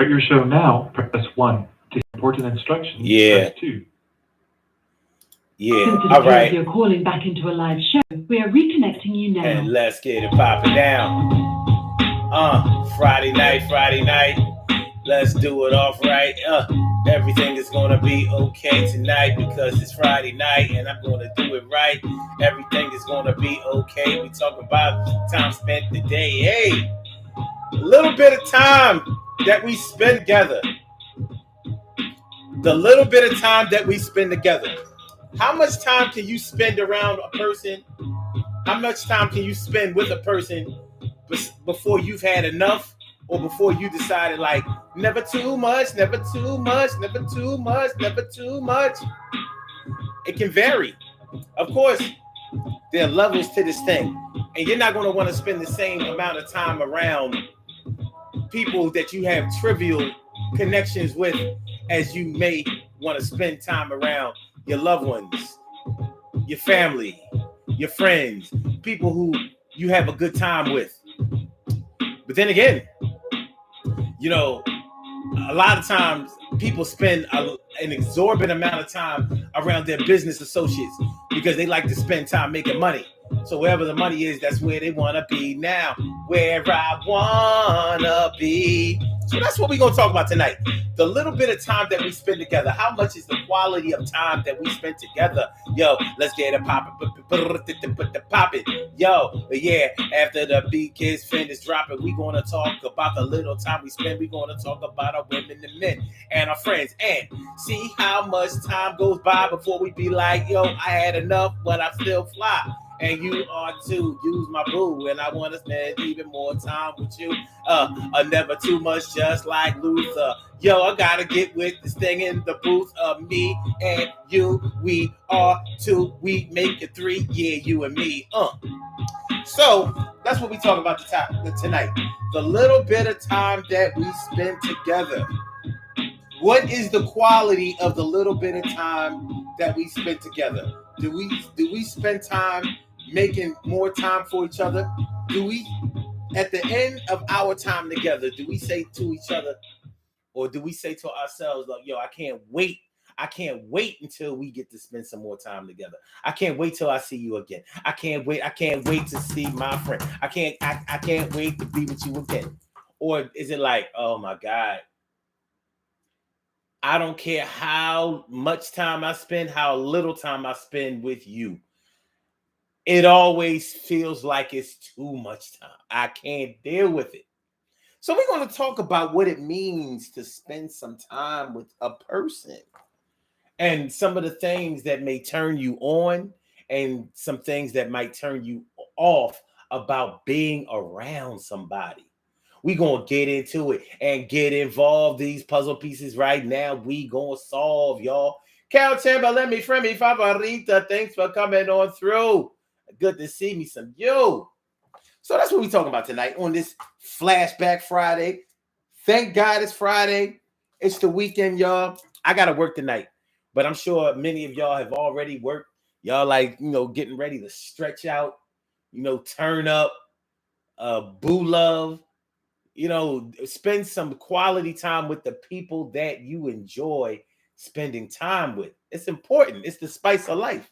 Start your show now. Press 1. To hear important instructions, Yeah. press 2. Yeah. Since it All appears right. you're calling back into a live show, we are reconnecting you now. And let's get it popping down. Friday night. Let's do it off right. Everything is gonna be okay tonight because it's Friday night and I'm gonna do it right. Everything is gonna be okay. We talk about time spent today. Hey, a little bit of time that we spend together. The little bit of time that we spend together. How much time can you spend around a person? How much time can you spend with a person before you've had enough, or before you decided like never too much, never too much, never too much, never too much? It can vary. Of course, there are levels to this thing, and you're not going to want to spend the same amount of time around people that you have trivial connections with as you may want to spend time around your loved ones, your family, your friends, people who you have a good time with. But then again, you know, a lot of times people spend an exorbitant amount of time around their business associates because they like to spend time making money. So wherever the money is, that's where they want to be now. Where I want to be. So that's what we're going to talk about tonight. The little bit of time that we spend together. How much is the quality of time that we spend together? Yo, let's get it popping. Popping. Yo, yeah, after the beat kids finish dropping, we're going to talk about the little time we spend. We're going to talk about our women and men and our friends. And see how much time goes by before we be like, yo, I had enough, but I still fly. And you are too. Use my boo, and I want to spend even more time with you. Never too much, just like Luther. Yo, I gotta get with this thing in the booth of me and you. We are two. We make it three. Yeah, you and me. So that's what we talk about tonight. The little bit of time that we spend together. What is the quality of the little bit of time that we spend together? Do we spend time making more time for each other? Do we, at the end of our time together, do we say to each other, or do we say to ourselves, like, yo, I can't wait until we get to spend some more time together. I can't wait till I see you again. I can't wait to see my friend. I can't wait to be with you again. Or is it like, oh my God, I don't care how much time I spend, how little time I spend with you. It always feels like it's too much time. I can't deal with it. So we're going to talk about what it means to spend some time with a person and some of the things that may turn you on and some things that might turn you off about being around somebody. We're going to get into it and get involved. These puzzle pieces right now, we going to solve, y'all. Cal Chamber, let me friend me, Favorita. Thanks for coming on through. Good to see me some you. So that's what we're talking about tonight on this Flashback Friday. Thank God it's Friday. It's the weekend, y'all. I got to work tonight, but I'm sure many of y'all have already worked. Y'all like, getting ready to stretch out, turn up, boo love, spend some quality time with the people that you enjoy spending time with. It's important. It's the spice of life.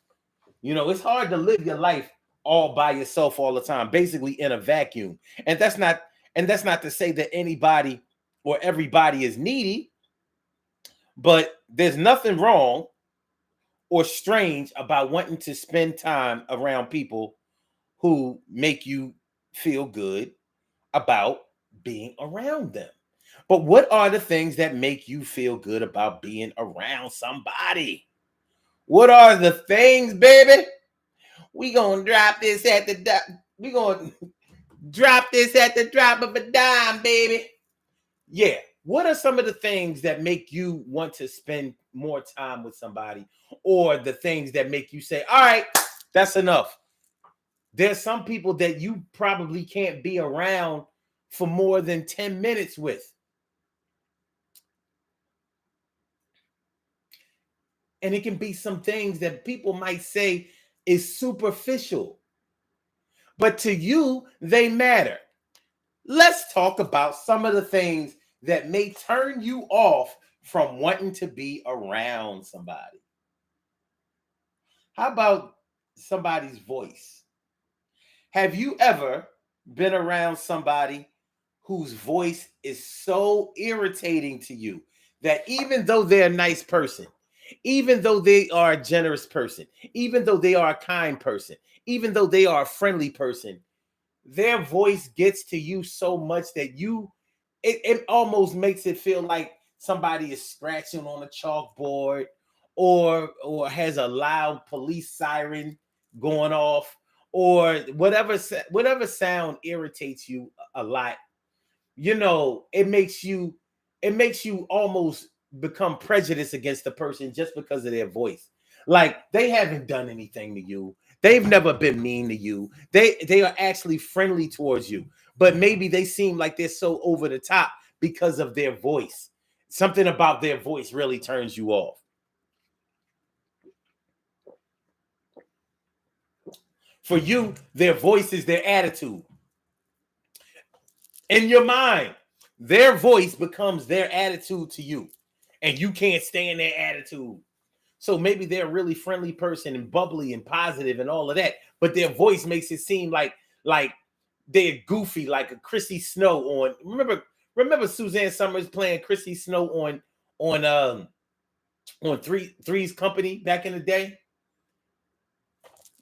It's hard to live your life all by yourself all the time, basically in a vacuum. And that's not to say that anybody or everybody is needy, but there's nothing wrong or strange about wanting to spend time around people who make you feel good about being around them. But what are the things that make you feel good about being around somebody? What are the things, baby? We gonna drop this at the drop of a dime, baby. Yeah. What are some of the things that make you want to spend more time with somebody, or the things that make you say, all right, that's enough? There's some people that you probably can't be around for more than 10 minutes with. And it can be some things that people might say is superficial, but to you, they matter. Let's talk about some of the things that may turn you off from wanting to be around somebody? How about somebody's voice? Have you ever been around somebody whose voice is so irritating to you that even though they're a nice person, even though they are a generous person, even though they are a kind person, even though they are a friendly person, their voice gets to you so much that it almost makes it feel like somebody is scratching on a chalkboard or has a loud police siren going off, or whatever sound irritates you a lot. You know, it makes you almost become prejudiced against the person just because of their voice. Like, they haven't done anything to you. They've never been mean to you. They are actually friendly towards you, but maybe they seem like they're so over the top because of their voice. Something about their voice really turns you off. For you, their voice is their attitude. In your mind, their voice becomes their attitude to you, and you can't stand their attitude. So maybe they're a really friendly person and bubbly and positive and all of that, but their voice makes it seem like they're goofy, like a Chrissy Snow on. Remember Suzanne Summers playing Chrissy Snow on Three's Company back in the day?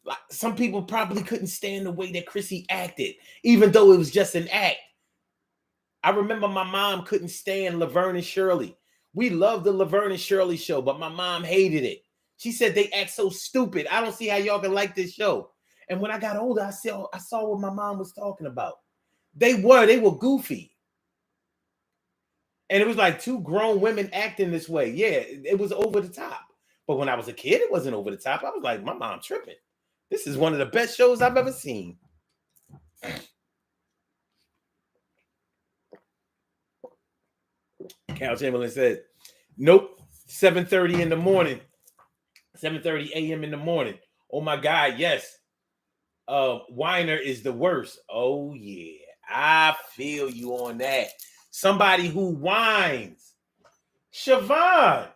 Like, some people probably couldn't stand the way that Chrissy acted, even though it was just an act. I remember my mom couldn't stand Laverne and Shirley. We loved the Laverne and Shirley show, but my mom hated it. She said they act so stupid. I don't see how y'all can like this show. And when I got older, I saw what my mom was talking about. They were goofy. And it was like two grown women acting this way. Yeah, it was over the top. But when I was a kid, it wasn't over the top. I was like, my mom tripping. This is one of the best shows I've ever seen. Cal Chamberlain said, nope, 7:30 in the morning. 7:30 a.m. in the morning. Oh my God, yes. Whiner is the worst. Oh yeah, I feel you on that. Somebody who whines. Siobhan.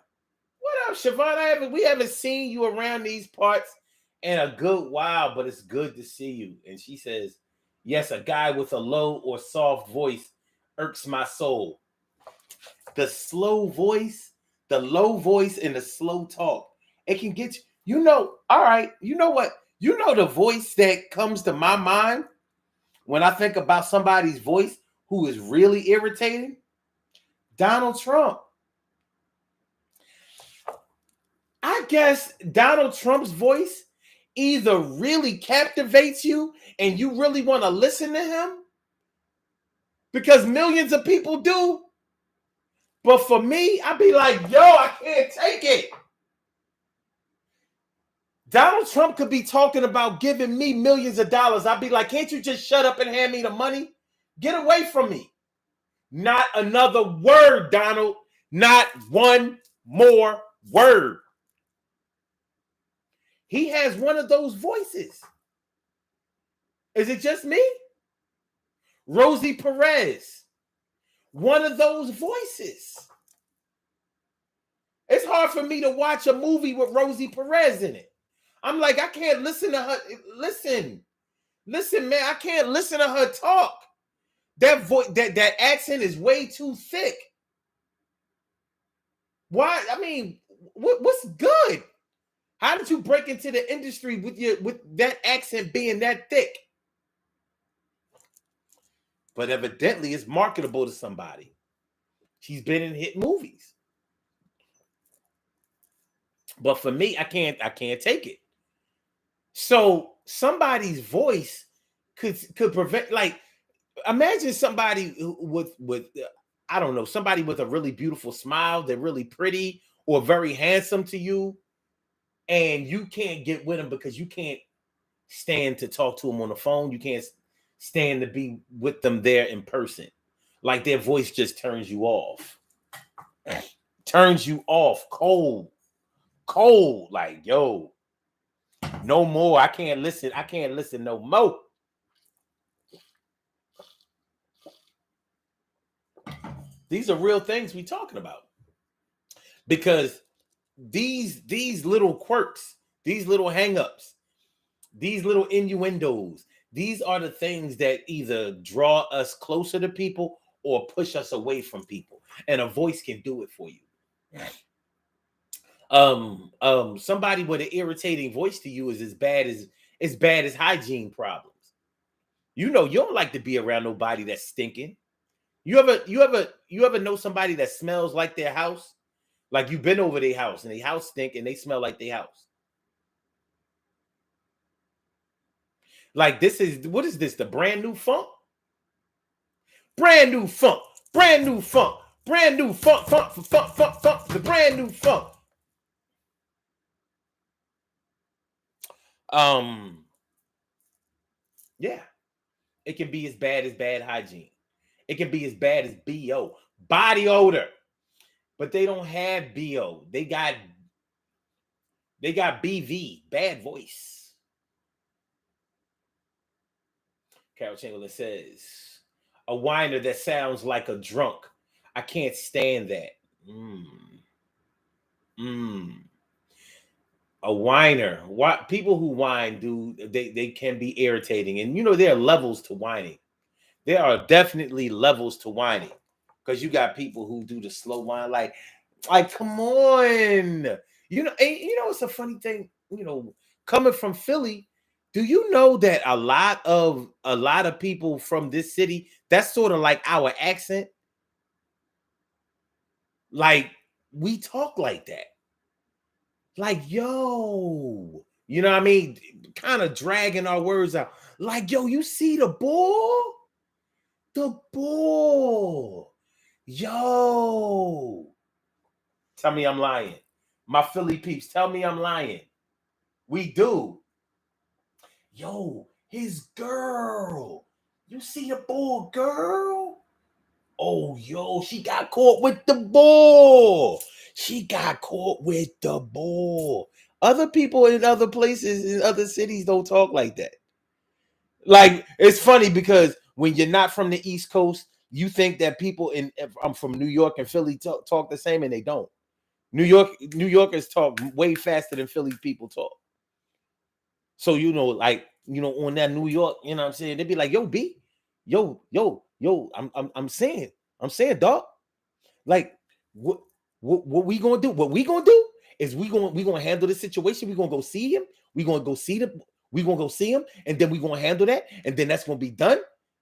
What up, Siobhan? We haven't seen you around these parts in a good while, but it's good to see you. And she says, yes, a guy with a low or soft voice irks my soul. The slow voice, the low voice, and the slow talk. It can get you, all right, you know what? You know the voice that comes to my mind when I think about somebody's voice who is really irritating? Donald Trump. I guess Donald Trump's voice either really captivates you and you really want to listen to him, because millions of people do. But for me, I'd be like, yo, I can't take it. Donald Trump could be talking about giving me millions of dollars. I'd be like, can't you just shut up and hand me the money? Get away from me. Not another word, Donald. Not one more word. He has one of those voices. Is it just me? Rosie Perez. One of those voices. It's hard for me to watch a movie with Rosie Perez in it. I'm like, I can't listen to her. Listen, man, I can't listen to her talk. That voice, that accent is way too thick. Why? I mean, what's good? How did you break into the industry with that accent being that thick? But evidently, it's marketable to somebody. She's been in hit movies. But for me, I can't take it. So somebody's voice could prevent, like, imagine somebody with I don't know, somebody with a really beautiful smile, they're really pretty or very handsome to you, and you can't get with them because you can't stand to talk to them on the phone. You can't stand to be with them there in person. Like, their voice just turns you off. Turns you off cold. Like, yo, no more. I can't listen no more. These are real things we talking about. Because these little quirks, these little hangups, these little innuendos, these are the things that either draw us closer to people or push us away from people. And a voice can do it for you. Somebody with an irritating voice to you is as bad as hygiene problems. You know, you don't like to be around nobody that's stinking. You ever know somebody that smells like their house? Like you've been over their house and their house stink and they smell like their house. Like what is this? The brand new funk? Brand new funk, brand new funk, brand new funk, the brand new funk. Yeah, it can be as bad hygiene. It can be as bad as BO, body odor. But they don't have BO. They got BV, bad voice. Carol Chamberlain says, a whiner that sounds like a drunk. I can't stand that. A whiner. People who whine they can be irritating. And you know, there are levels to whining. There are definitely levels to whining. Because you got people who do the slow whine, like come on. You know, it's a funny thing, coming from Philly. Do you know that a lot of people from this city, that's sort of like our accent? Like, we talk like that. Like, yo, you know what I mean? Kind of dragging our words out. Like, yo, you see the ball? The ball. Yo. Tell me I'm lying. My Philly peeps, tell me I'm lying. We do. Yo, his girl. You see the ball, girl? Oh, yo, she got caught with the ball. She got caught with the ball. Other people in other places, in other cities, don't talk like that. Like, it's funny because when you're not from the East Coast, you think that people I'm from New York and Philly talk the same, and they don't. New Yorkers talk way faster than Philly people talk. So, on that New York, you know what I'm saying? They'd be like, yo, B, yo, I'm saying, dog. Like, what we gonna do? What we gonna do is we gonna handle the situation. We gonna go see him. We gonna go see him, and then we gonna handle that, and then that's gonna be done.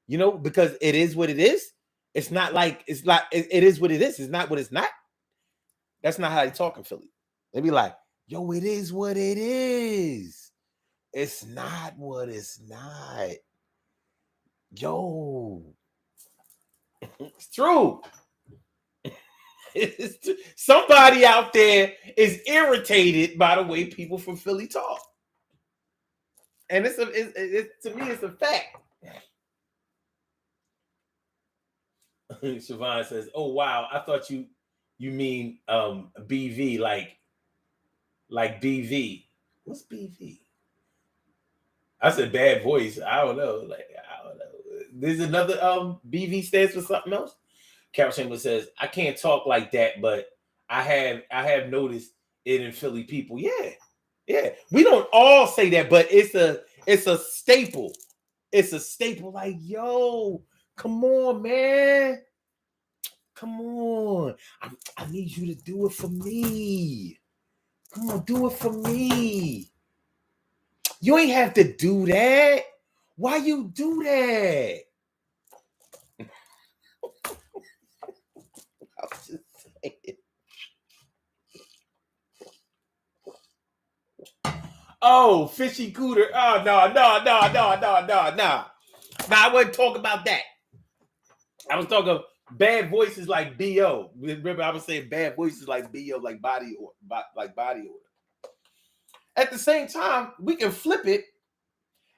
Because it is what it is. It's not like it is what it is. It's not what it's not. That's not how they talk in Philly. They be like, yo, it is what it is. It's not what it's not. Yo. It's true. Somebody out there is irritated by the way people from Philly talk. And to me, it's a fact. Siobhan says, oh, wow, I thought you mean BV, like BV. What's BV? I said bad voice. I don't know. There's another BV stands for something else. Carol Chamberlain says, I can't talk like that, but I have noticed it in Philly people. Yeah. We don't all say that, but it's a staple. It's a staple. Like, yo, come on, man. Come on. I need you to do it for me. Come on, do it for me. You ain't have to do that. Why you do that? I was just saying. Oh, fishy cooter. Oh, no. Nah, I wasn't talking about that. I was talking bad voices like BO. Remember, I was saying bad voices like BO, like body order. At the same time, we can flip it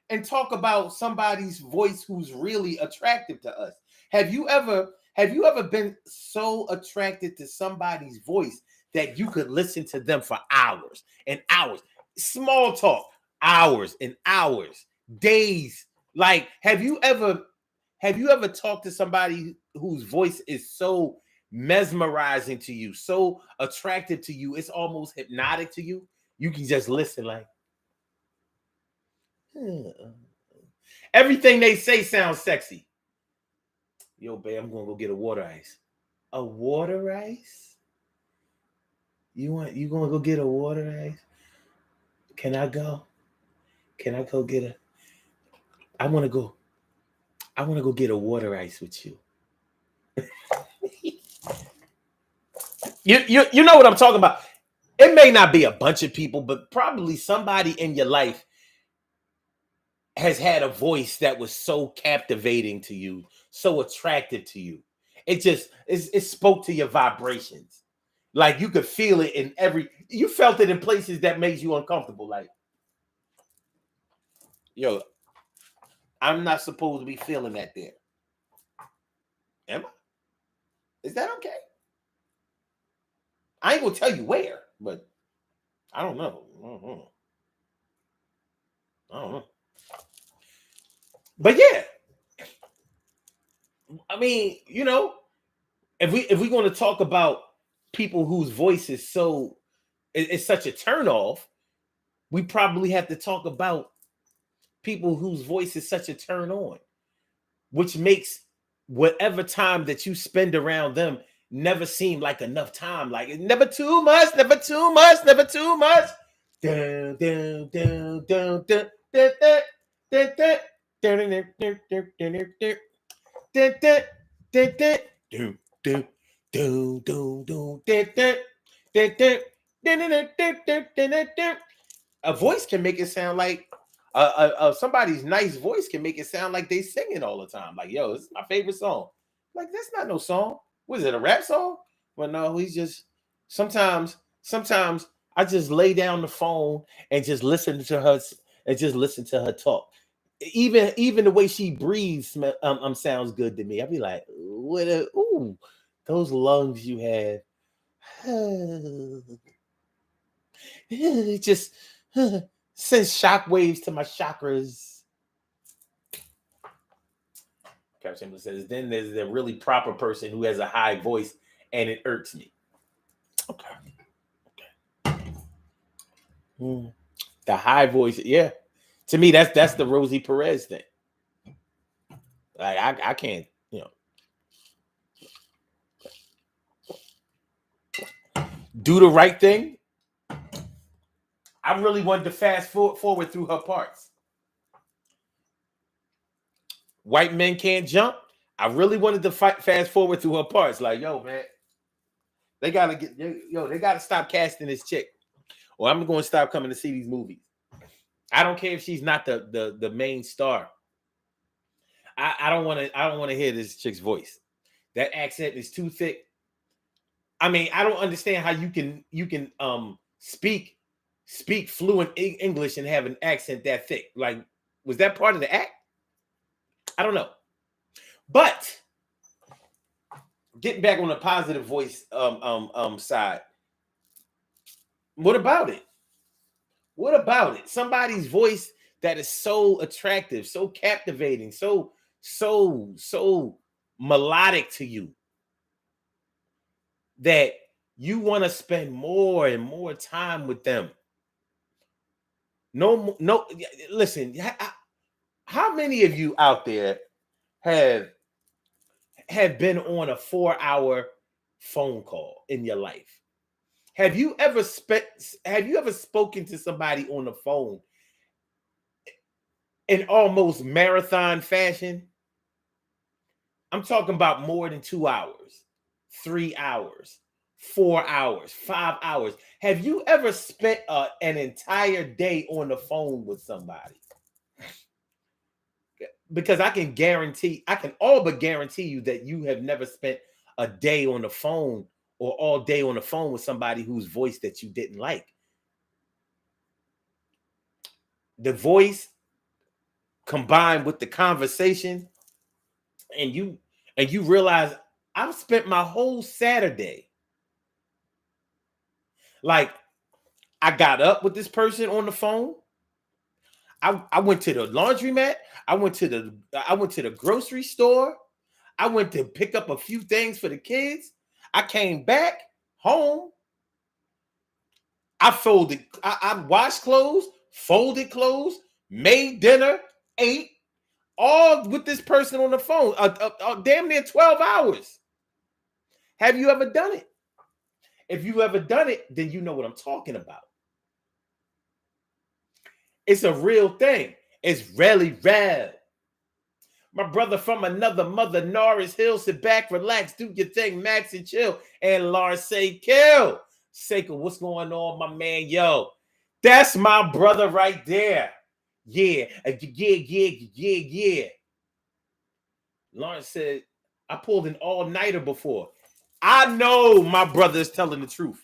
and talk about somebody's voice who's really attractive to us. Have you ever been so attracted to somebody's voice that you could listen to them for hours and hours? Small talk, hours and hours, days. Like, have you ever talked to somebody whose voice is so mesmerizing to you, so attractive to you, it's almost hypnotic to you. You can just listen like, everything they say sounds sexy. Yo, babe, I'm gonna go get a water ice. A water ice? You gonna go get a water ice? Can I go? Can I go get a? I wanna go get a water ice with you. You know what I'm talking about. It may not be a bunch of people, but probably somebody in your life has had a voice that was so captivating to you, so attractive to you. It spoke to your vibrations. Like you could feel it you felt it in places that made you uncomfortable. Like, yo, I'm not supposed to be feeling that there. Am I? Is that okay? I ain't gonna tell you where, but I don't know. I don't know. But yeah, I mean, if we're going to talk about people whose voice is it's such a turnoff, we probably have to talk about people whose voice is such a turn on, which makes whatever time that you spend around them never seem like enough time. Like it's never too much, never too much, never too much. Dun, dun, dun, dun, dun, dun, dun, dun, dun, dun, dun, dun, dun, dun, dun. A voice can make it sound like somebody's nice voice can make it sound like they singing all the time. Like, yo, this is my favorite song. Like, that's not no song. Was it a rap song? Well, no, he's just sometimes I just lay down the phone and just listen to her talk. Even the way she breathes sounds good to me. I'd be like, ooh, those lungs you have. It just sends shockwaves to my chakras. Captain says, then there's the really proper person who has a high voice and it irks me. Okay. The high voice, yeah. To me, that's the Rosie Perez thing. Like I can't, do the right thing. I really wanted to fast forward through her parts. White men can't jump. I really wanted to fast forward through her parts. Like, yo, man, they gotta stop casting this chick, or I'm going to stop coming to see these movies. I don't care if she's not the main star. I don't want to hear this chick's voice. That accent is too thick. I mean, I don't understand how you can speak fluent English and have an accent that thick. Like, was that part of the act? I don't know. But getting back on the positive voice side, what about it? What about it? Somebody's voice that is so attractive, so captivating, so melodic to you that you want to spend more and more time with them. No, listen, how many of you out there have been on a 4-hour phone call in your life? Have you ever spoken to somebody on the phone in almost marathon fashion? I'm talking about more than 2 hours, 3 hours, 4 hours, 5 hours. Have you ever spent an entire day on the phone with somebody? Because I can all but guarantee you that you have never spent a day on the phone or all day on the phone with somebody whose voice that you didn't like. The voice combined with the conversation, and you realize I've spent my whole Saturday. Like, I got up with this person on the phone. I went to the laundromat. I went to the grocery store. I went to pick up a few things for the kids. I came back home. I washed clothes, folded clothes, made dinner, ate, all with this person on the phone. Damn near 12 hours. Have you ever done it? If you ever done it, then you know what I'm talking about. It's a real thing. It's really real. My brother from another mother, Norris Hill, sit back, relax, do your thing, Max and chill. And Lars say, kill. Seiko, what's going on, my man? Yo, that's my brother right there. Yeah. Lawrence said, I pulled an all-nighter before. I know my brother is telling the truth.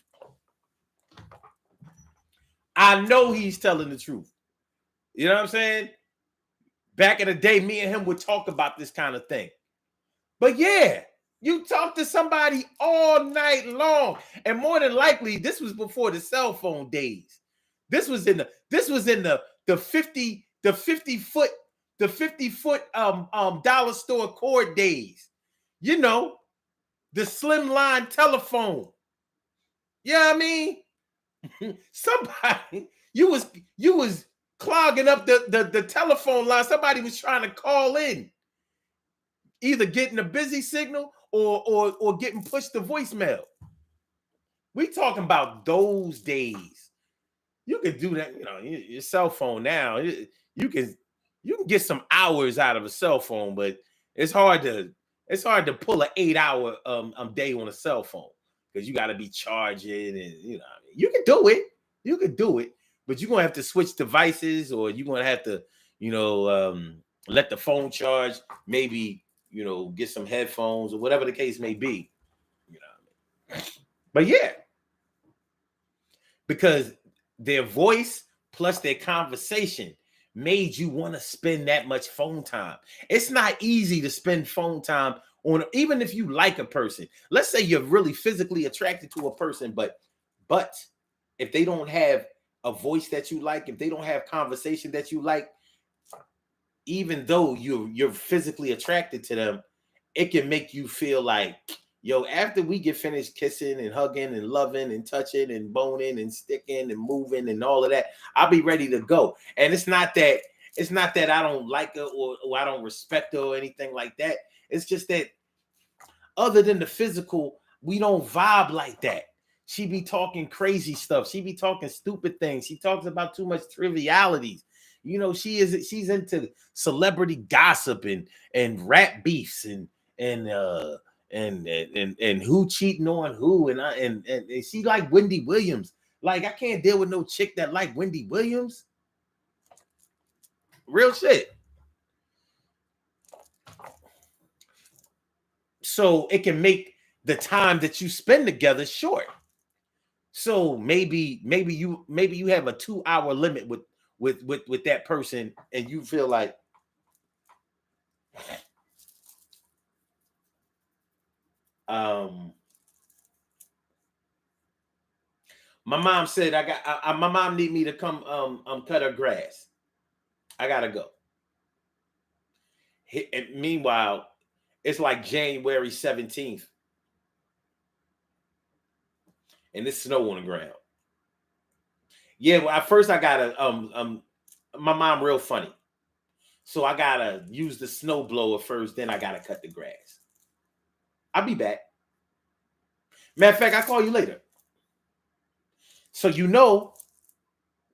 I know he's telling the truth. You know what I'm saying? Back in the day, me and him would talk about this kind of thing. But yeah, you talk to somebody all night long. And more than likely, this was before the cell phone days. This was in the 50 foot dollar store cord days. You know, the slim line telephone. You know what I mean? Somebody, you was clogging up the telephone line. Somebody was trying to call in, either getting a busy signal or getting pushed to voicemail. We talking about those days. You can do that, you know, your cell phone now. You can get some hours out of a cell phone, but it's hard to pull an 8-hour day on a cell phone because you got to be charging, and you know, you can do it, but you're gonna have to switch devices, or you're gonna have to, you know, let the phone charge, maybe, you know, get some headphones or whatever the case may be, you know. But yeah, because their voice plus their conversation made you want to spend that much phone time. It's not easy to spend phone time on, even if you like a person. Let's say you're really physically attracted to a person, but if they don't have a voice that you like, if they don't have conversation that you like, even though you're physically attracted to them, it can make you feel like, yo, after we get finished kissing and hugging and loving and touching and boning and sticking and moving and all of that, I'll be ready to go. And it's not that I don't like her or I don't respect her or anything like that. It's just that other than the physical, we don't vibe like that. She be talking crazy stuff. She be talking stupid things. She talks about too much trivialities. You know, she's into celebrity gossip and rap beefs and who cheating on who, and she like Wendy Williams. Like, I can't deal with no chick that like Wendy Williams. Real shit. So it can make the time that you spend together short. So maybe you have a 2-hour limit with that person, and you feel like, my mom said my mom need me to come cut her grass. I gotta go. And meanwhile, it's like January 17th, and there's snow on the ground. Yeah, well, at first I gotta my mom real funny, so I gotta use the snow blower first, then I gotta cut the grass. I'll be back. Matter of fact, I'll call you later. So you know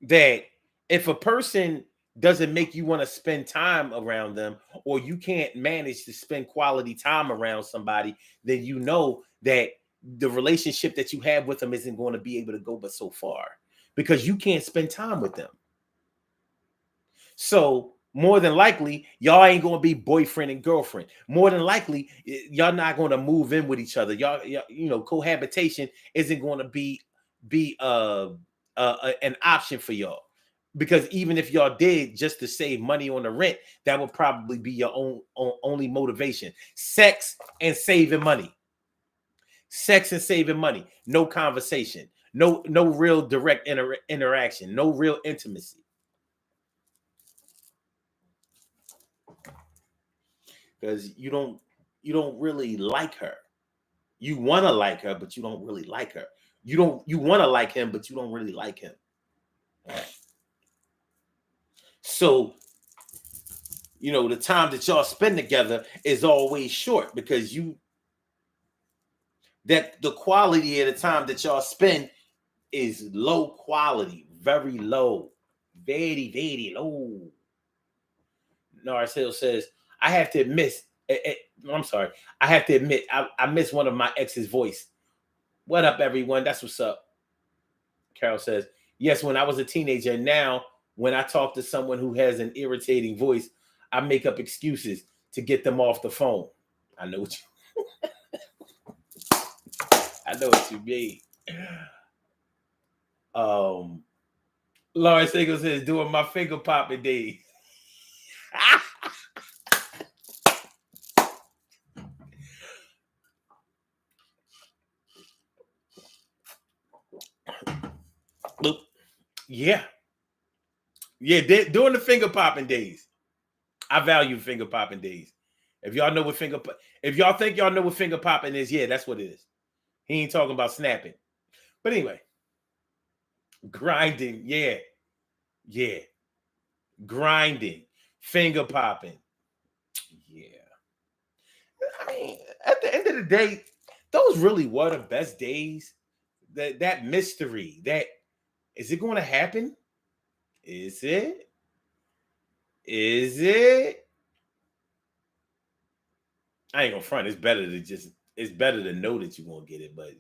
that if a person doesn't make you want to spend time around them, or you can't manage to spend quality time around somebody, then you know that the relationship that you have with them isn't going to be able to go but so far, because you can't spend time with them. So more than likely, y'all ain't going to be boyfriend and girlfriend. More than likely, y'all not going to move in with each other. Y'all, you know, cohabitation isn't going to be an option for y'all. Because even if y'all did, just to save money on the rent, that would probably be your only motivation. Sex and saving money. Sex and saving money. No conversation. No real direct interaction. No real intimacy. Because you don't really like her. You want to like her, but you don't really like her. You want to like him, but you don't really like him. So, the time that y'all spend together is always short because the quality of the time that y'all spend is low quality, very low, very, very low. Narcel says, I have to admit, I miss one of my ex's voice. What up, everyone? That's what's up. Carol says, yes, when I was a teenager, now when I talk to someone who has an irritating voice, I make up excuses to get them off the phone. I know what you mean. Lawrence Siegel says, doing my finger popping days. Yeah. During the finger popping days. I value finger popping days. If y'all think y'all know what finger popping is, yeah, that's what it is. He ain't talking about snapping. But anyway, grinding, yeah. Grinding, finger popping. Yeah. I mean, at the end of the day, those really were the best days. That mystery, is it going to happen? Is it? I ain't gonna front. It's better to know that you're gonna get it, but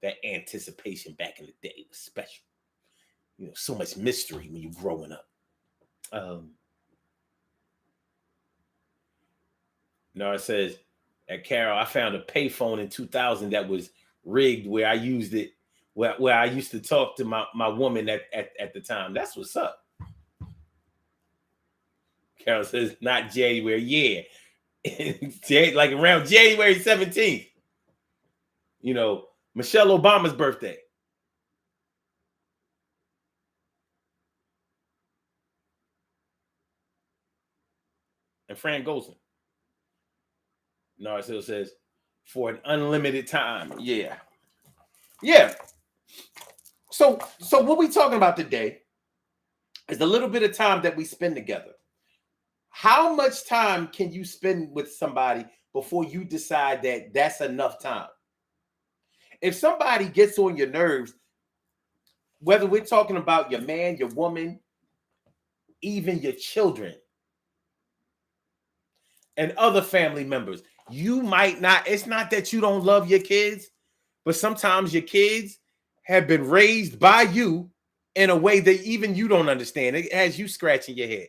that anticipation back in the day was special. So much mystery when you're growing up. It says at Carol, I found a payphone in 2000 that was rigged where I used it, where I used to talk to my woman at the time. That's what's up. Carol says, not January, yeah. Like around January 17th. Michelle Obama's birthday. And Fran Golson. Narcil says, for an unlimited time. Yeah. So what we talking about today is the little bit of time that we spend together. How much time can you spend with somebody before you decide that that's enough time? If somebody gets on your nerves, whether we're talking about your man, your woman, even your children, and other family members, you might not, it's not that you don't love your kids, but sometimes your kids have been raised by you in a way that even you don't understand. It has you scratching your head.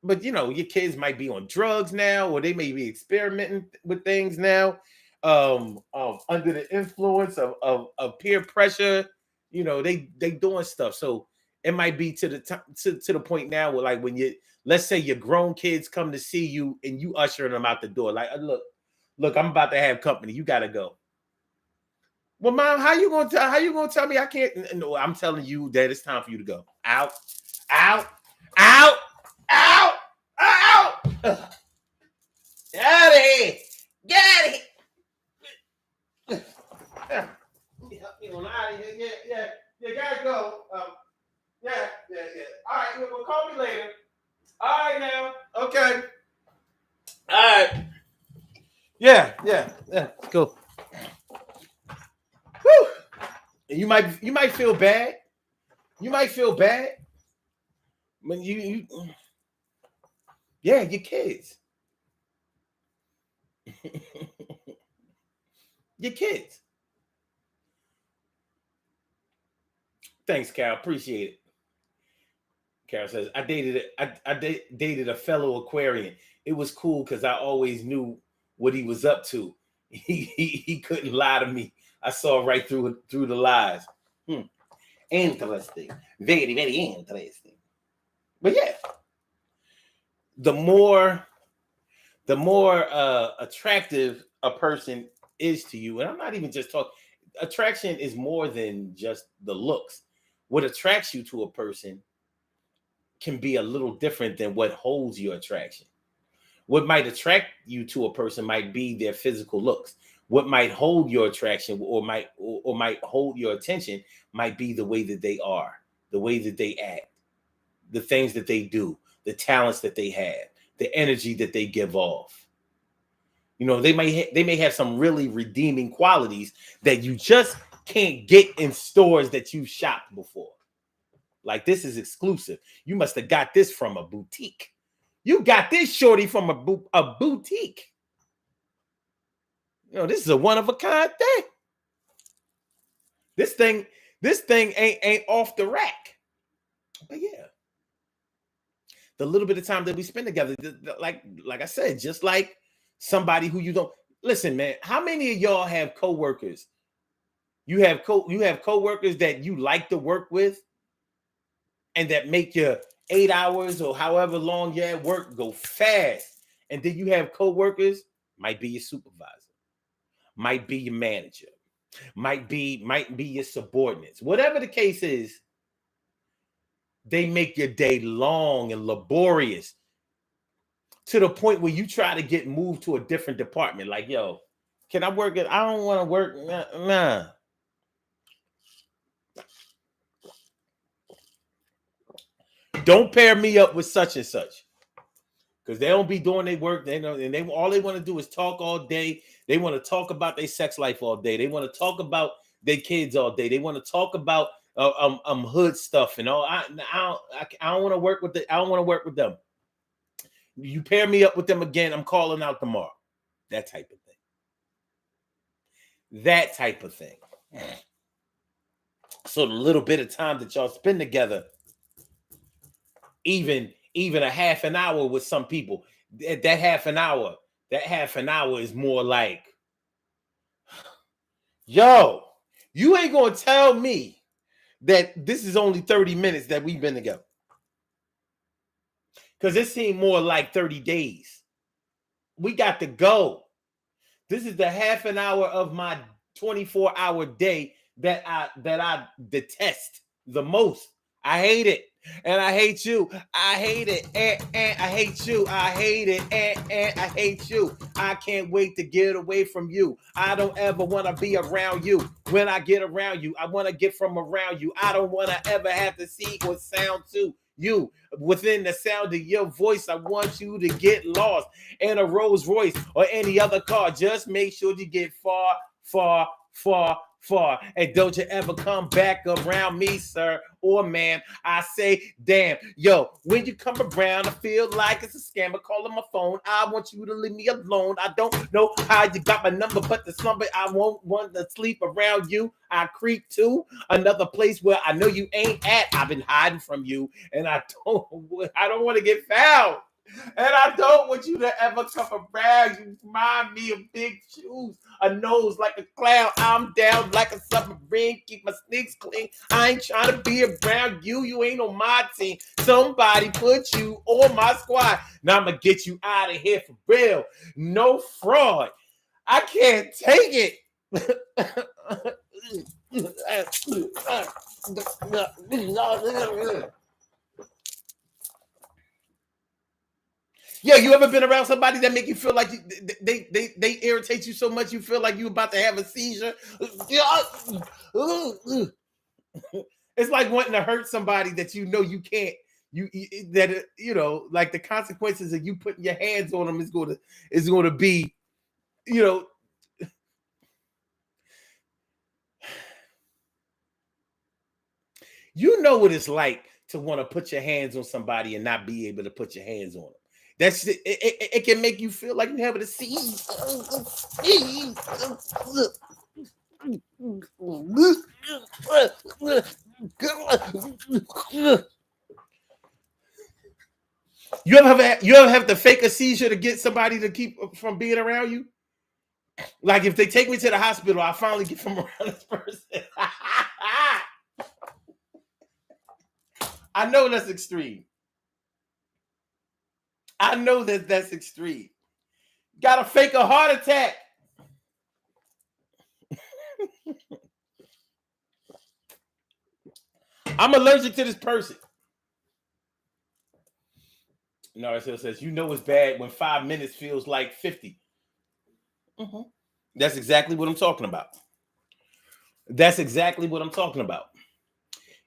But your kids might be on drugs now, or they may be experimenting with things now, under the influence of peer pressure. They doing stuff. So it might be to the point now where, like, when let's say your grown kids come to see you and you ushering them out the door, like, look, I'm about to have company. You gotta go. Well, Mom, how you gonna tell me I can't? No, I'm telling you that it's time for you to go. Out. Get out of here. Get out of here. Out of here. Yeah. You gotta go. Yeah. All right, well, call me later. All right, now. Okay. All right. Yeah. Go. Whew. And you might feel bad. When your kids. Your kids. Thanks, Carol. Appreciate it. Carol says, I dated a fellow Aquarian. It was cool because I always knew what he was up to. He couldn't lie to me. I saw right through the lies. Interesting. Very, very interesting. But yeah, the more attractive a person is to you, and I'm not even just talking, attraction is more than just the looks. What attracts you to a person can be a little different than what holds your attraction. What might attract you to a person might be their physical looks. What might hold your attraction or might hold your attention might be the way that they are, the way that they act, the things that they do, the talents that they have, the energy that they give off. They may have some really redeeming qualities that you just can't get in stores that you shopped before. Like, this is exclusive. You must have got this from a boutique. You got this shorty from a boutique. This is a one of a kind thing. This thing ain't off the rack. But yeah, the little bit of time that we spend together, like I said, just like somebody who you don't listen, man. How many of y'all have coworkers? You have coworkers that you like to work with, and that make your 8 hours or however long you're at work go fast. And then you have coworkers, might be your supervisor, might be your manager, might be your subordinates. Whatever the case is, they make your day long and laborious to the point where you try to get moved to a different department. Like, yo, can I work it? I don't want to work. Nah. Don't pair me up with such and such, because they don't be doing their work. They know, and all they want to do is talk all day. They want to talk about their sex life all day. They want to talk about their kids all day. They want to talk about hood stuff and all. I don't want to work with I don't want to work with them. You pair me up with them again, I'm calling out tomorrow. That type of thing. That type of thing. So the little bit of time that y'all spend together, even a half an hour with some people, that half an hour is more like, yo, you ain't gonna tell me that this is only 30 minutes that we've been together, because it seemed more like 30 days. We got to go. This is the half an hour of my 24-hour day that I detest the most. I hate it. And I hate you. I hate it. And I hate you. I hate it. And I hate you. I can't wait to get away from you. I don't ever want to be around you. When I get around you, I want to get from around you. I don't want to ever have to see or sound to you. Within the sound of your voice, I want you to get lost in a Rolls Royce or any other car. Just make sure you get far, far, far, far. And don't you ever come back around me, sir or man. I say, damn, yo, when you come around, I feel like it's a scam. I call on my phone. I want you to leave me alone. I don't know how you got my number, but the number I won't want to sleep around you. I creep to another place where I know you ain't at. I've been hiding from you, and I don't want to get found. And I don't want you to ever come around. You remind me of big shoes, a nose like a clown. I'm down like a submarine. Keep my sneaks clean. I ain't trying to be around you. You ain't on my team. Somebody put you on my squad. Now I'm going to get you out of here for real. No fraud. I can't take it. Yeah, you ever been around somebody that make you feel like they irritate you so much you feel like you about to have a seizure? It's like wanting to hurt somebody that you know you can't. Like the consequences of you putting your hands on them is going to be, you know what it's like to want to put your hands on somebody and not be able to put your hands on them. That's it can make you feel like you're having a seize. You ever have to fake a seizure to get somebody to keep from being around you? Like if they take me to the hospital, I finally get from around this person. I know that's extreme. I know that's extreme. Gotta fake a heart attack. I'm allergic to this person. No, it still says, you know it's bad when 5 minutes feels like 50. Mm-hmm. That's exactly what I'm talking about. That's exactly what I'm talking about.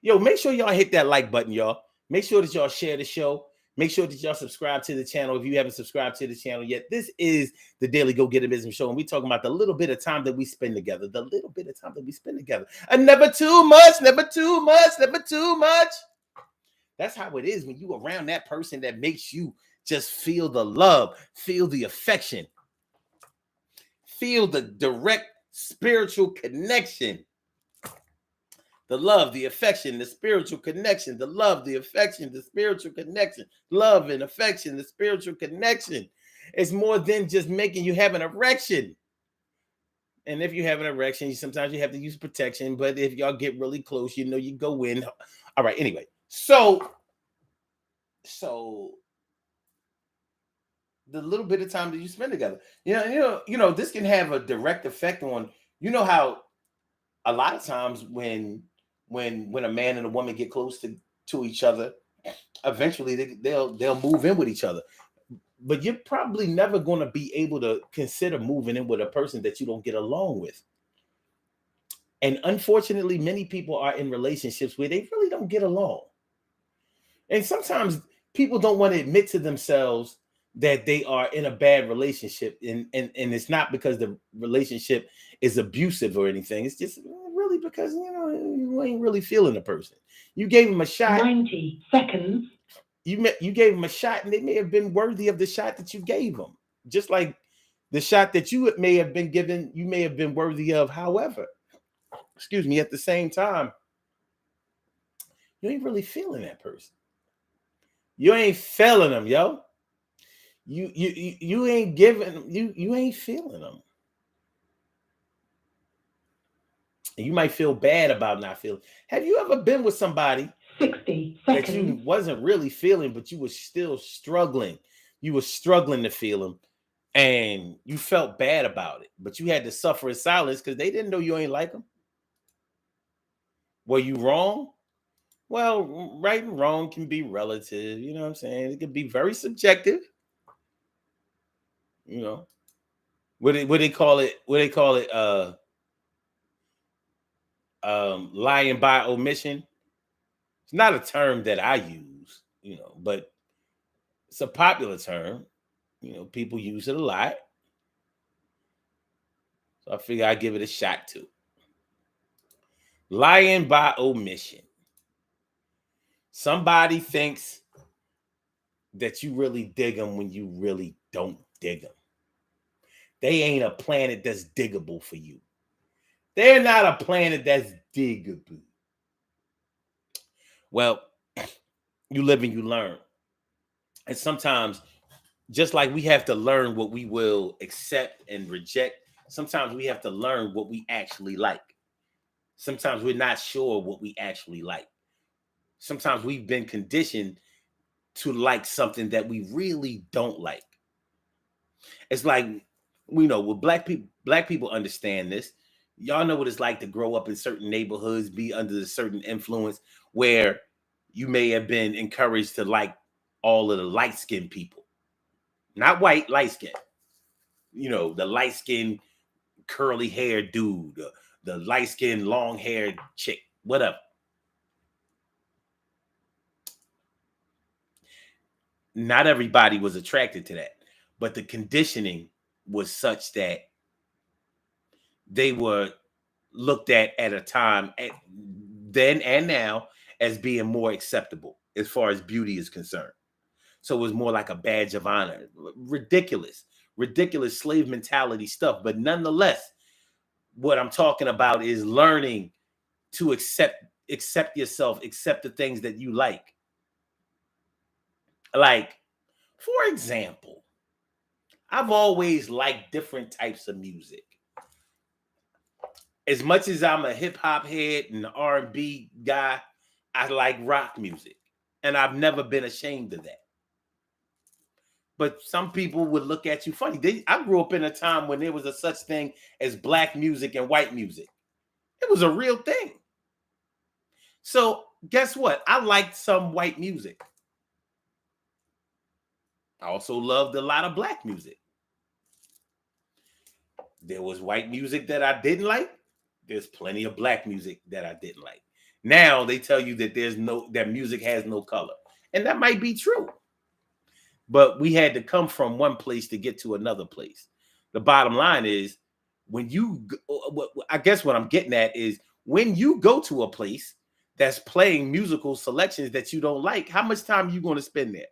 Yo, make sure y'all hit that like button, y'all. Make sure that y'all share the show. Make sure that y'all subscribe to the channel if you haven't subscribed to the channel yet. This is the Daily Go Get a Business Show, and we're talking about the little bit of time that we spend together. The little bit of time that we spend together. And never too much, never too much, never too much. That's how it is when you around that person that makes you just feel the love, feel the affection, feel the direct spiritual connection. The love, the affection, the spiritual connection, the love, the affection, the spiritual connection, love and affection, the spiritual connection. It's more than just making you have an erection. And if you have an erection, sometimes you have to use protection. But if y'all get really close, you know, you go in. All right. Anyway, so the little bit of time that you spend together, this can have a direct effect on, how a lot of times when a man and a woman get close to each other, eventually they'll move in with each other. But you're probably never going to be able to consider moving in with a person that you don't get along with. And unfortunately, many people are in relationships where they really don't get along. And sometimes people don't want to admit to themselves that they are in a bad relationship. And it's not because the relationship is abusive or anything. It's just really because, you ain't really feeling the person. You gave them a shot. 90 seconds. You gave them a shot, and they may have been worthy of the shot that you gave them. Just like the shot that you may have been given, you may have been worthy of. However, at the same time, you ain't really feeling that person. You ain't feeling them, yo. You ain't giving them, you ain't feeling them. And you might feel bad about not feeling. Have you ever been with somebody 60 seconds that you wasn't really feeling, but you were still struggling? You were struggling to feel them, and you felt bad about it, but you had to suffer in silence because they didn't know you ain't like them. Were you wrong? Well, right and wrong can be relative. You know what I'm saying? It could be very subjective. What they call it? Lying by omission. It's not a term that I use, but it's a popular term. People use it a lot. So I figure I'd give it a shot too. Lying by omission. Somebody thinks that you really dig them when you really don't dig them. They ain't a planet that's diggable for you. They're not a planet that's diggable. Well, you live and you learn. And sometimes, just like we have to learn what we will accept and reject, sometimes we have to learn what we actually like. Sometimes we're not sure what we actually like. Sometimes we've been conditioned to like something that we really don't like. It's like, with black people understand this. Y'all know what it's like to grow up in certain neighborhoods, be under a certain influence where you may have been encouraged to like all of the light-skinned people. Not white, light-skinned. The light-skinned curly hair dude, the light-skinned long-haired chick, whatever. Not everybody was attracted to that, but the conditioning was such that they were looked at a time then and now as being more acceptable as far as beauty is concerned. So it was more like a badge of honor. Ridiculous slave mentality stuff. But nonetheless, what I'm talking about is learning to accept yourself, accept the things that you like. Like, for example, I've always liked different types of music. As much as I'm a hip hop head and an R&B guy, I like rock music. And I've never been ashamed of that. But some people would look at you funny. I grew up in a time when there was a such thing as black music and white music. It was a real thing. So guess what? I liked some white music. I also loved a lot of black music. There was white music that I didn't like. There's plenty of black music that I didn't like. Now they tell you that that music has no color. And that might be true. But we had to come from one place to get to another place. The bottom line is I guess what I'm getting at is when you go to a place that's playing musical selections that you don't like, how much time are you going to spend there?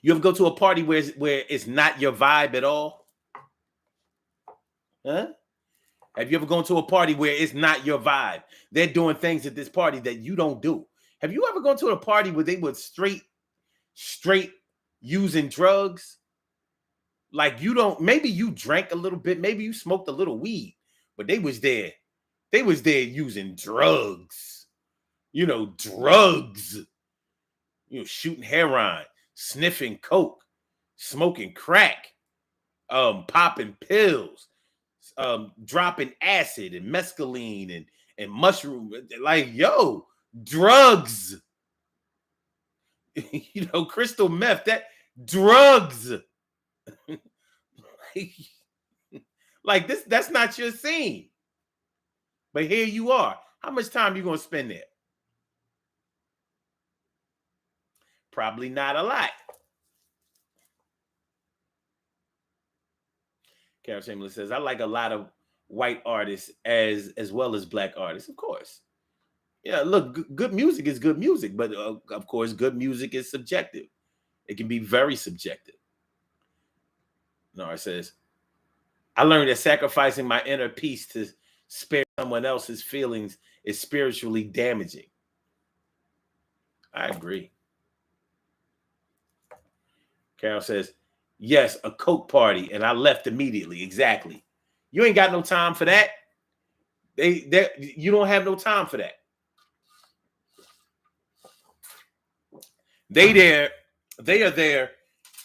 You ever go to a party where it's not your vibe at all? Huh? Have you ever gone to a party where it's not your vibe? They're doing things at this party that you don't do. Have you ever gone to a party where they were straight using drugs? Like maybe you drank a little bit, maybe you smoked a little weed, but they was there using drugs. Drugs. Shooting heroin, sniffing coke, smoking crack, popping pills, dropping acid and mescaline and mushroom, like, yo, drugs. Crystal meth, that drugs. Like this, that's not your scene. But here you are. How much time are you going to spend there? Probably not a lot. Carol Chamberlain says, I like a lot of white artists as well as black artists, of course. Yeah, look, good music is good music, but of course, good music is subjective. It can be very subjective. Nora says, I learned that sacrificing my inner peace to spare someone else's feelings is spiritually damaging. I agree. Carol says, yes, a coke party, and I left immediately. Exactly. You ain't got no time for that. You don't have no time for that. They are there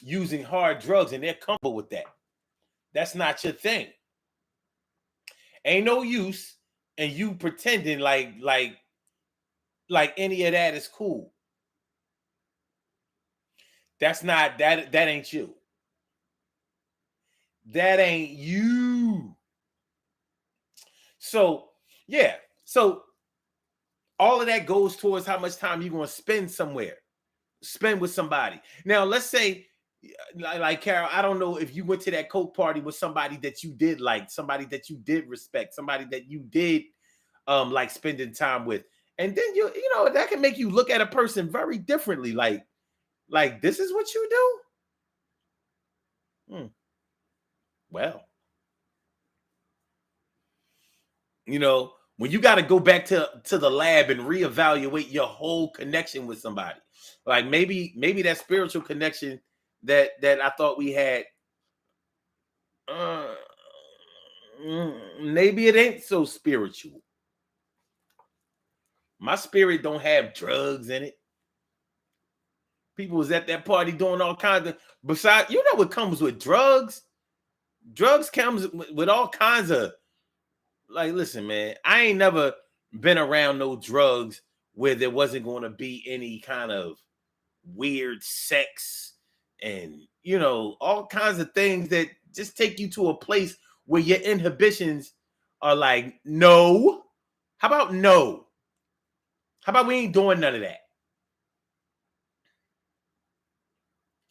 using hard drugs, and they're comfortable with that. That's not your thing. Ain't no use in you pretending like any of that is cool. That's not that ain't you. That ain't you. So, yeah. So all of that goes towards how much time you're going to spend with somebody. Now, let's say, like Carol, I don't know if you went to that coke party with somebody that you did like, somebody that you did respect, somebody that you did like spending time with. And then that can make you look at a person very differently. Like this is what you do? Well, when you got to go back to the lab and reevaluate your whole connection with somebody, like maybe that spiritual connection that I thought we had, maybe it ain't so spiritual. My spirit don't have drugs in it. People was at that party doing all kinds of, besides, what comes with drugs? Drugs comes with all kinds of, like, listen, man, I ain't never been around no drugs where there wasn't going to be any kind of weird sex and, all kinds of things that just take you to a place where your inhibitions are like, no. How about no? How about we ain't doing none of that?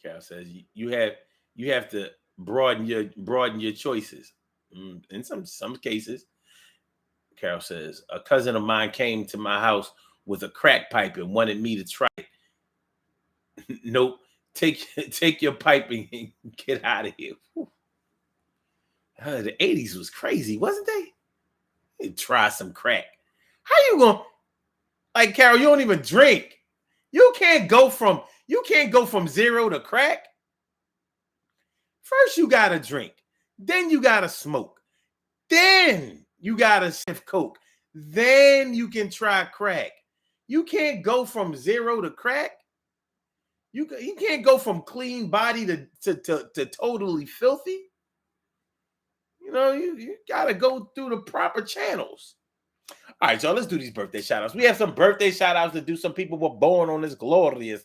Carol says you have to broaden your choices. In some cases. Carol says, a cousin of mine came to my house with a crack pipe and wanted me to try it. Nope. Take your pipe and get out of here. The 80s was crazy, wasn't they? Try some crack. How you going? Like, Carol, you don't even drink. You can't go from 0 to crack. First, you gotta drink. Then you gotta smoke. Then you gotta sniff coke. Then you can try crack. You can't go from 0 to crack. You can't go from clean body to totally filthy. You gotta go through the proper channels. All right, y'all, let's do these birthday shout-outs. We have some birthday shout-outs to do. Some people were born on this glorious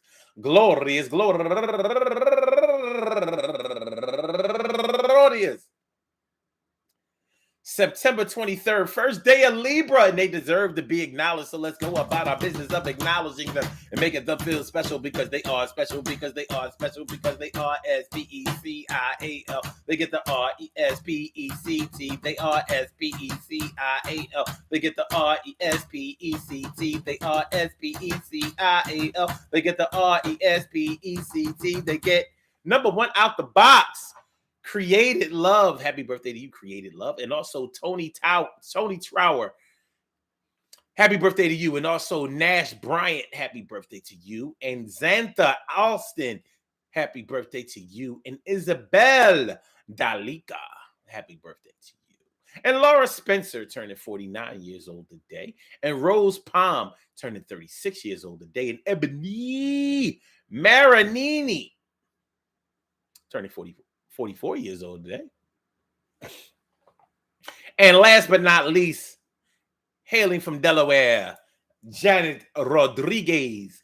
September 23rd, first day of Libra, and they deserve to be acknowledged. So let's go about our business of acknowledging them and making them feel special because they are special, because they are special, because they are S-P-E-C-I-A-L. They get the R-E-S-P-E-C-T. They are S-P-E-C-I-A-L. They get the R-E-S-P-E-C-T. They are S-P-E-C-I-A-L. They get the R-E-S-P-E-C-T. They get number one out the box. Created Love. Happy birthday to you, Created Love. And also Tony Trower. Happy birthday to you. And also Nash Bryant. Happy birthday to you. And Xantha Alston. Happy birthday to you. And Isabel Dalika. Happy birthday to you. And Laura Spencer turning 49 years old today. And Rose Palm turning 36 years old today. And Ebony Maranini turning 44 years old today. And last but not least, hailing from Delaware, Janet Rodriguez.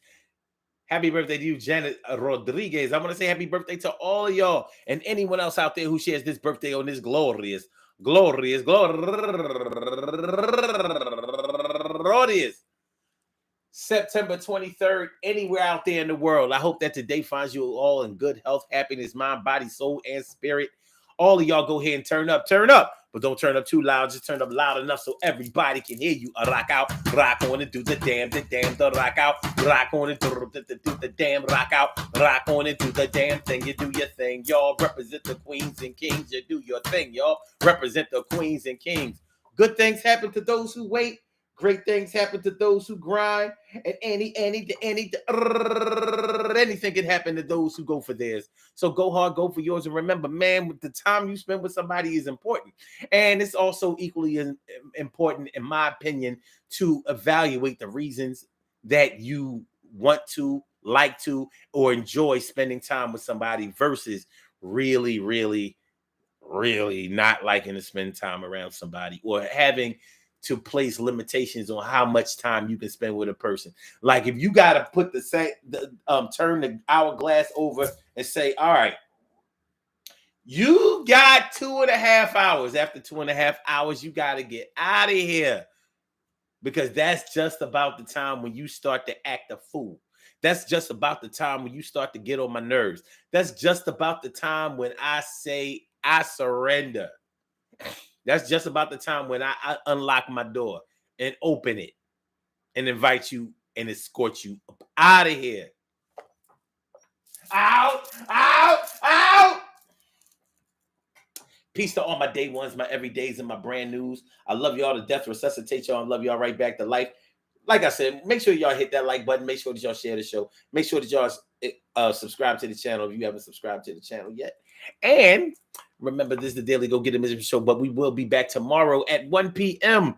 Happy birthday to you, Janet Rodriguez. I want to say happy birthday to all of y'all and anyone else out there who shares this birthday on this glorious September 23rd, anywhere out there in the world. I hope that today finds you all in good health, happiness, mind, body, soul, and spirit. All of y'all go ahead and turn up, but don't turn up too loud. Just turn up loud enough so everybody can hear you. Rock out, rock on and do the damn, the rock out, rock on and do the damn, rock out, rock on and do the damn thing. You do your thing, y'all. Represent the queens and kings. You do your thing, y'all. Represent the queens and kings. Good things happen to those who wait. Great things happen to those who grind, and anything can happen to those who go for theirs. So go hard, go for yours, and remember, man, the time you spend with somebody is important, and it's also equally important, in my opinion, to evaluate the reasons that you want to, like to, or enjoy spending time with somebody versus really not liking to spend time around somebody or having to place limitations on how much time you can spend with a person. Like if you got to put turn the hourglass over and say, all right, you got 2.5 hours. After 2.5 hours, you got to get out of here, because that's just about the time when you start to act a fool. That's just about the time when you start to get on my nerves. That's just about the time when I say I surrender. That's just about the time when I unlock my door and open it and invite you and escort you up out of here. Out. Peace to all my day ones, my everydays, and my brand news. I love y'all to death, resuscitate y'all, and love y'all right back to life. Like I said, make sure y'all hit that like button. Make sure that y'all share the show. Make sure that y'all subscribe to the channel if you haven't subscribed to the channel yet. And remember, this is the Daily Go Get a Misery Show, but we will be back tomorrow at 1 p.m.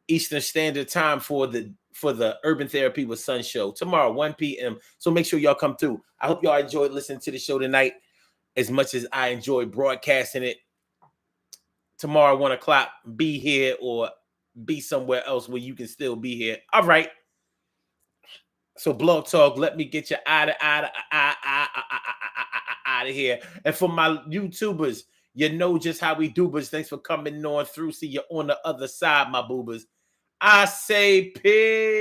Eastern Standard Time for the Urban Therapy with Sun show. Tomorrow, 1 p.m. So make sure y'all come through. I hope y'all enjoyed listening to the show tonight as much as I enjoyed broadcasting it. Tomorrow, 1 o'clock, be here or be somewhere else where you can still be here. All right. So Blog Talk, let me get you out of here. And for my YouTubers, you know just how we do, but thanks for coming on through. See you on the other side, my boobers. I say peace.